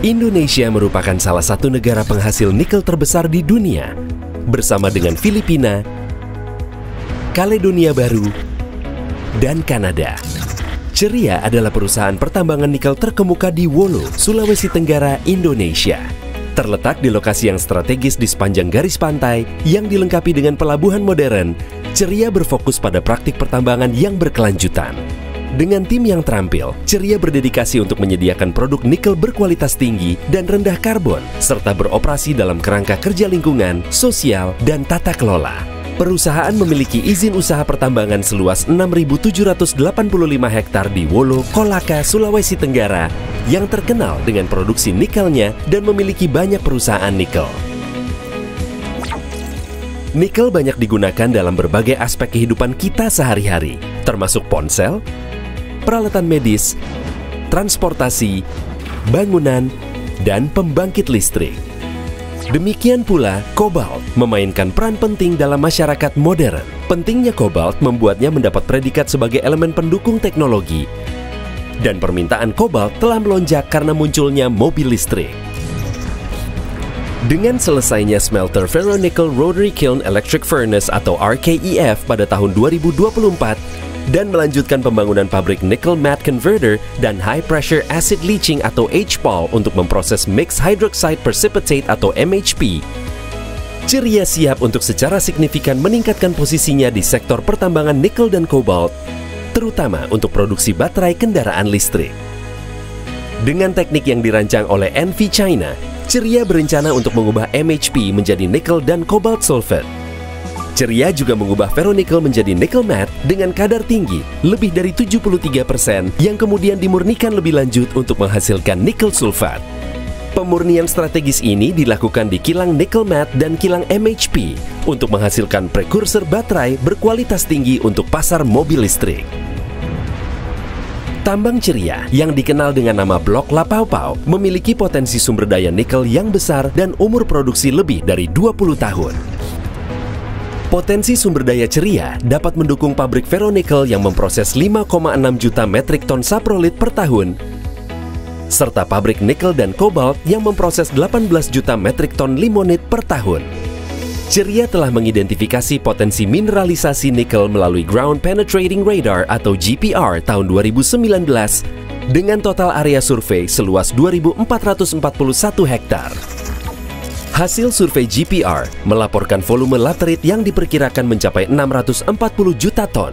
Indonesia merupakan salah satu negara penghasil nikel terbesar di dunia, bersama dengan Filipina, Kaledonia Baru, dan Kanada. Ceria adalah perusahaan pertambangan nikel terkemuka di Wolo, Sulawesi Tenggara, Indonesia. Terletak di lokasi yang strategis di sepanjang garis pantai yang dilengkapi dengan pelabuhan modern, Ceria berfokus pada praktik pertambangan yang berkelanjutan. Dengan tim yang terampil, Ceria berdedikasi untuk menyediakan produk nikel berkualitas tinggi dan rendah karbon, serta beroperasi dalam kerangka kerja lingkungan, sosial, dan tata kelola. Perusahaan memiliki izin usaha pertambangan seluas 6.785 hektar di Wolo, Kolaka, Sulawesi Tenggara, yang terkenal dengan produksi nikelnya dan memiliki banyak perusahaan nikel. Nikel banyak digunakan dalam berbagai aspek kehidupan kita sehari-hari, termasuk ponsel, peralatan medis, transportasi, bangunan, dan pembangkit listrik. Demikian pula, kobalt memainkan peran penting dalam masyarakat modern. Pentingnya kobalt membuatnya mendapat predikat sebagai elemen pendukung teknologi. Dan permintaan kobalt telah melonjak karena munculnya mobil listrik. Dengan selesainya smelter Ferronickel Rotary Kiln Electric Furnace atau RKEF pada tahun 2024, dan melanjutkan pembangunan pabrik Nickel Matte Converter dan High Pressure Acid Leaching atau HPAL untuk memproses Mixed Hydroxide Precipitate atau MHP, Ceria siap untuk secara signifikan meningkatkan posisinya di sektor pertambangan nikel dan kobalt, terutama untuk produksi baterai kendaraan listrik. Dengan teknik yang dirancang oleh NV China, Ceria berencana untuk mengubah MHP menjadi nikel dan cobalt sulfate. Ceria juga mengubah ferronickel menjadi nickel matte dengan kadar tinggi, lebih dari 73%, yang kemudian dimurnikan lebih lanjut untuk menghasilkan nikel sulfat. Pemurnian strategis ini dilakukan di kilang nickel matte dan kilang MHP untuk menghasilkan prekursor baterai berkualitas tinggi untuk pasar mobil listrik. Tambang Ceria yang dikenal dengan nama Blok Lapaupau memiliki potensi sumber daya nikel yang besar dan umur produksi lebih dari 20 tahun. Potensi sumber daya Ceria dapat mendukung pabrik ferronickel yang memproses 5,6 juta metrik ton saprolit per tahun, serta pabrik nikel dan kobalt yang memproses 18 juta metrik ton limonit per tahun. Ceria telah mengidentifikasi potensi mineralisasi nikel melalui Ground Penetrating Radar atau GPR tahun 2019 dengan total area survei seluas 2.441 hektar. Hasil survei GPR melaporkan volume laterit yang diperkirakan mencapai 640 juta ton,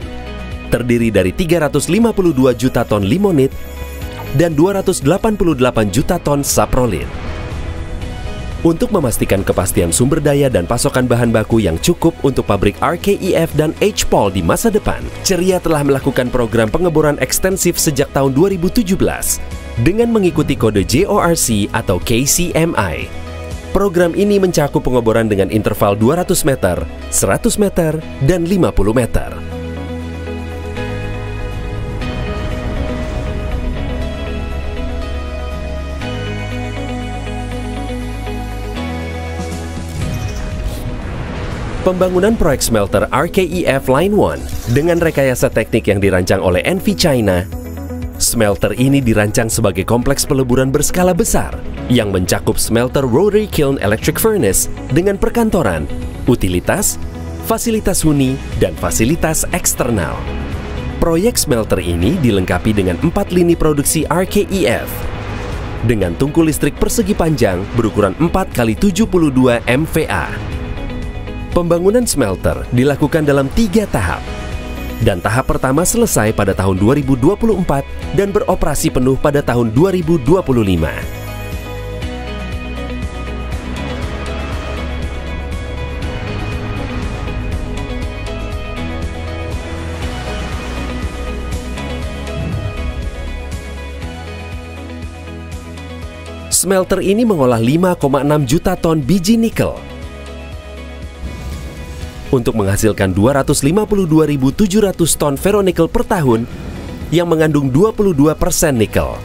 terdiri dari 352 juta ton limonit dan 288 juta ton saprolit. Untuk memastikan kepastian sumber daya dan pasokan bahan baku yang cukup untuk pabrik RKEF dan HPAL di masa depan, Ceria telah melakukan program pengeboran ekstensif sejak tahun 2017 dengan mengikuti kode JORC atau KCMI. Program ini mencakup pengeboran dengan interval 200 meter, 100 meter, dan 50 meter. Pembangunan proyek smelter RKEF Line 1 dengan rekayasa teknik yang dirancang oleh NV China. Smelter ini dirancang sebagai kompleks peleburan berskala besar yang mencakup smelter Rotary Kiln Electric Furnace dengan perkantoran, utilitas, fasilitas huni, dan fasilitas eksternal. Proyek smelter ini dilengkapi dengan 4 lini produksi RKEF dengan tungku listrik persegi panjang berukuran 4x72 MVA. Pembangunan smelter dilakukan dalam 3 tahap. Dan tahap pertama selesai pada tahun 2024 dan beroperasi penuh pada tahun 2025. Smelter ini mengolah 5,6 juta ton biji nikel untuk menghasilkan 252.700 ton ferronickel per tahun yang mengandung 22% nikel.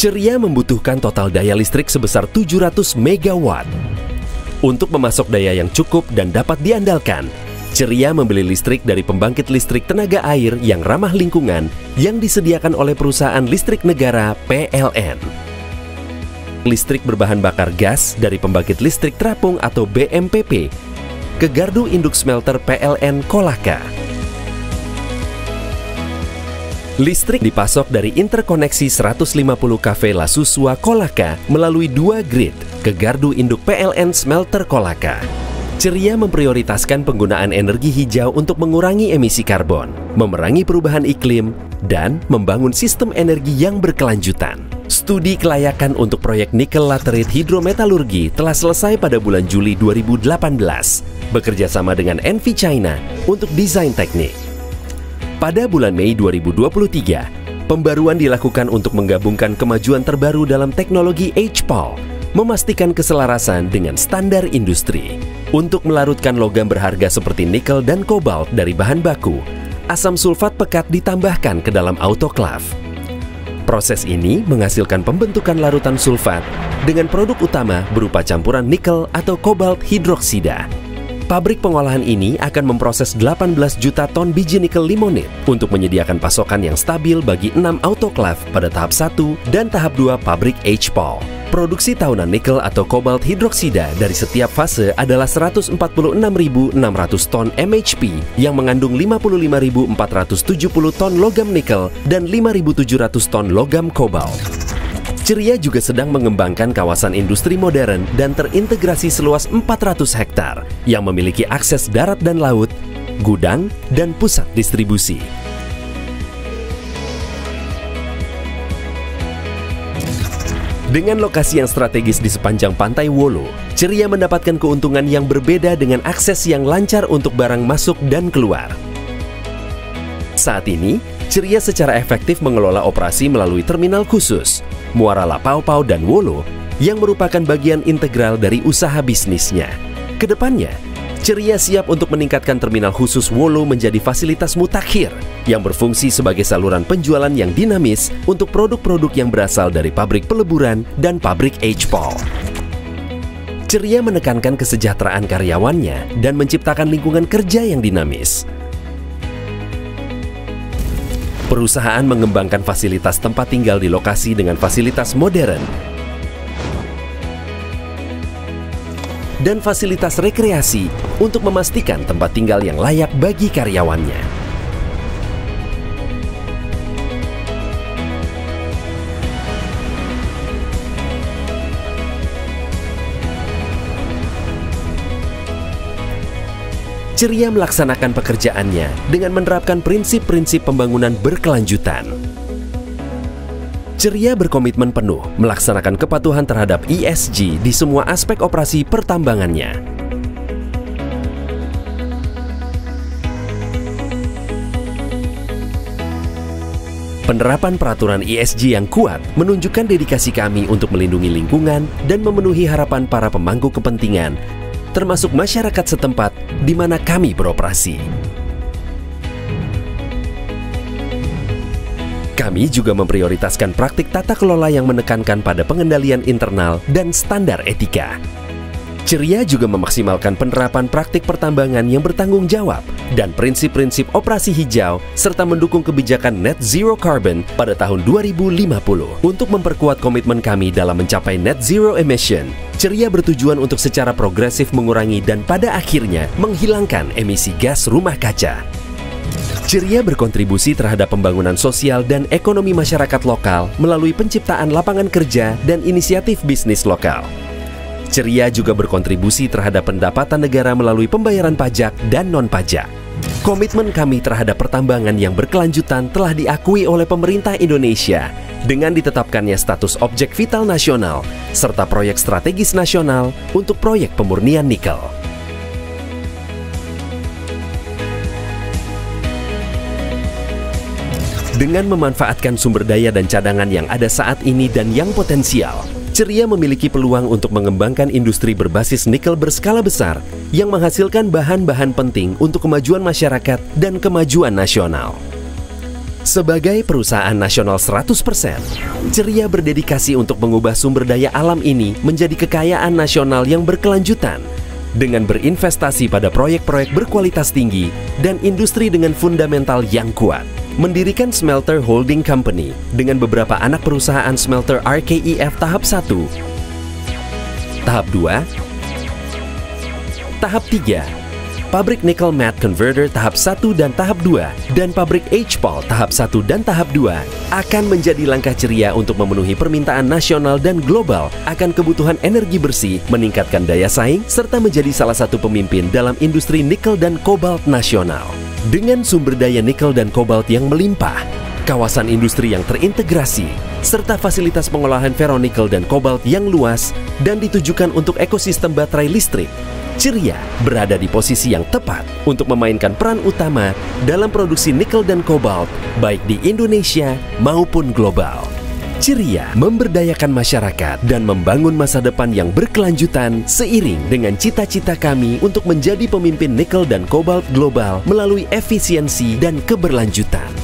Ceria membutuhkan total daya listrik sebesar 700 megawatt. Untuk memasok daya yang cukup dan dapat diandalkan, Ceria membeli listrik dari pembangkit listrik tenaga air yang ramah lingkungan yang disediakan oleh perusahaan listrik negara PLN. Listrik berbahan bakar gas dari pembangkit listrik terapung atau BMPP ke gardu induk smelter PLN Kolaka. Listrik dipasok dari interkoneksi 150 kV La Susua Kolaka melalui 2 grid ke gardu induk PLN Smelter Kolaka. Ceria memprioritaskan penggunaan energi hijau untuk mengurangi emisi karbon, memerangi perubahan iklim, dan membangun sistem energi yang berkelanjutan. Studi kelayakan untuk proyek nikel laterit hidrometalurgi telah selesai pada bulan Juli 2018, bekerja sama dengan ENVI China untuk desain teknik. Pada bulan Mei 2023, pembaruan dilakukan untuk menggabungkan kemajuan terbaru dalam teknologi HPAL, memastikan keselarasan dengan standar industri. Untuk melarutkan logam berharga seperti nikel dan kobalt dari bahan baku, asam sulfat pekat ditambahkan ke dalam autoklaf. Proses ini menghasilkan pembentukan larutan sulfat dengan produk utama berupa campuran nikel atau kobalt hidroksida. Pabrik pengolahan ini akan memproses 18 juta ton biji nikel limonit untuk menyediakan pasokan yang stabil bagi 6 autoklaf pada tahap 1 dan tahap 2 pabrik HPAL. Produksi tahunan nikel atau kobalt hidroksida dari setiap fase adalah 146.600 ton MHP yang mengandung 55.470 ton logam nikel dan 5.700 ton logam kobalt. Ceria juga sedang mengembangkan kawasan industri modern dan terintegrasi seluas 400 hektar yang memiliki akses darat dan laut, gudang, dan pusat distribusi. Dengan lokasi yang strategis di sepanjang pantai Wolo, Ceria mendapatkan keuntungan yang berbeda dengan akses yang lancar untuk barang masuk dan keluar. Saat ini, Ceria secara efektif mengelola operasi melalui terminal khusus, Muara Lapaupau dan Wolo, yang merupakan bagian integral dari usaha bisnisnya. Kedepannya, Ceria siap untuk meningkatkan terminal khusus Wolo menjadi fasilitas mutakhir yang berfungsi sebagai saluran penjualan yang dinamis untuk produk-produk yang berasal dari pabrik peleburan dan pabrik HPAL. Ceria menekankan kesejahteraan karyawannya dan menciptakan lingkungan kerja yang dinamis. Perusahaan mengembangkan fasilitas tempat tinggal di lokasi dengan fasilitas modern dan fasilitas rekreasi untuk memastikan tempat tinggal yang layak bagi karyawannya. Ceria melaksanakan pekerjaannya dengan menerapkan prinsip-prinsip pembangunan berkelanjutan. Ceria berkomitmen penuh melaksanakan kepatuhan terhadap ESG di semua aspek operasi pertambangannya. Penerapan peraturan ESG yang kuat menunjukkan dedikasi kami untuk melindungi lingkungan dan memenuhi harapan para pemangku kepentingan, termasuk masyarakat setempat di mana kami beroperasi. Kami juga memprioritaskan praktik tata kelola yang menekankan pada pengendalian internal dan standar etika. Ceria juga memaksimalkan penerapan praktik pertambangan yang bertanggung jawab dan prinsip-prinsip operasi hijau serta mendukung kebijakan net zero carbon pada tahun 2050. Untuk memperkuat komitmen kami dalam mencapai net zero emission, Ceria bertujuan untuk secara progresif mengurangi dan pada akhirnya menghilangkan emisi gas rumah kaca. Ceria berkontribusi terhadap pembangunan sosial dan ekonomi masyarakat lokal melalui penciptaan lapangan kerja dan inisiatif bisnis lokal. Ceria juga berkontribusi terhadap pendapatan negara melalui pembayaran pajak dan non-pajak. Komitmen kami terhadap pertambangan yang berkelanjutan telah diakui oleh pemerintah Indonesia dengan ditetapkannya status objek vital nasional serta proyek strategis nasional untuk proyek pemurnian nikel. Dengan memanfaatkan sumber daya dan cadangan yang ada saat ini dan yang potensial, Ceria memiliki peluang untuk mengembangkan industri berbasis nikel berskala besar yang menghasilkan bahan-bahan penting untuk kemajuan masyarakat dan kemajuan nasional. Sebagai perusahaan nasional 100%, Ceria berdedikasi untuk mengubah sumber daya alam ini menjadi kekayaan nasional yang berkelanjutan dengan berinvestasi pada proyek-proyek berkualitas tinggi dan industri dengan fundamental yang kuat. Mendirikan Smelter Holding Company dengan beberapa anak perusahaan smelter RKEF tahap 1, tahap 2, tahap 3, pabrik Nickel Matte Converter tahap 1 dan tahap 2, dan pabrik HPAL tahap 1 dan tahap 2 akan menjadi langkah Ceria untuk memenuhi permintaan nasional dan global akan kebutuhan energi bersih, meningkatkan daya saing, serta menjadi salah satu pemimpin dalam industri nikel dan kobalt nasional. Dengan sumber daya nikel dan kobalt yang melimpah, kawasan industri yang terintegrasi, serta fasilitas pengolahan ferronikel dan kobalt yang luas dan ditujukan untuk ekosistem baterai listrik, Ceria berada di posisi yang tepat untuk memainkan peran utama dalam produksi nikel dan kobalt, baik di Indonesia maupun global. Ceria memberdayakan masyarakat dan membangun masa depan yang berkelanjutan seiring dengan cita-cita kami untuk menjadi pemimpin nikel dan kobalt global melalui efisiensi dan keberlanjutan.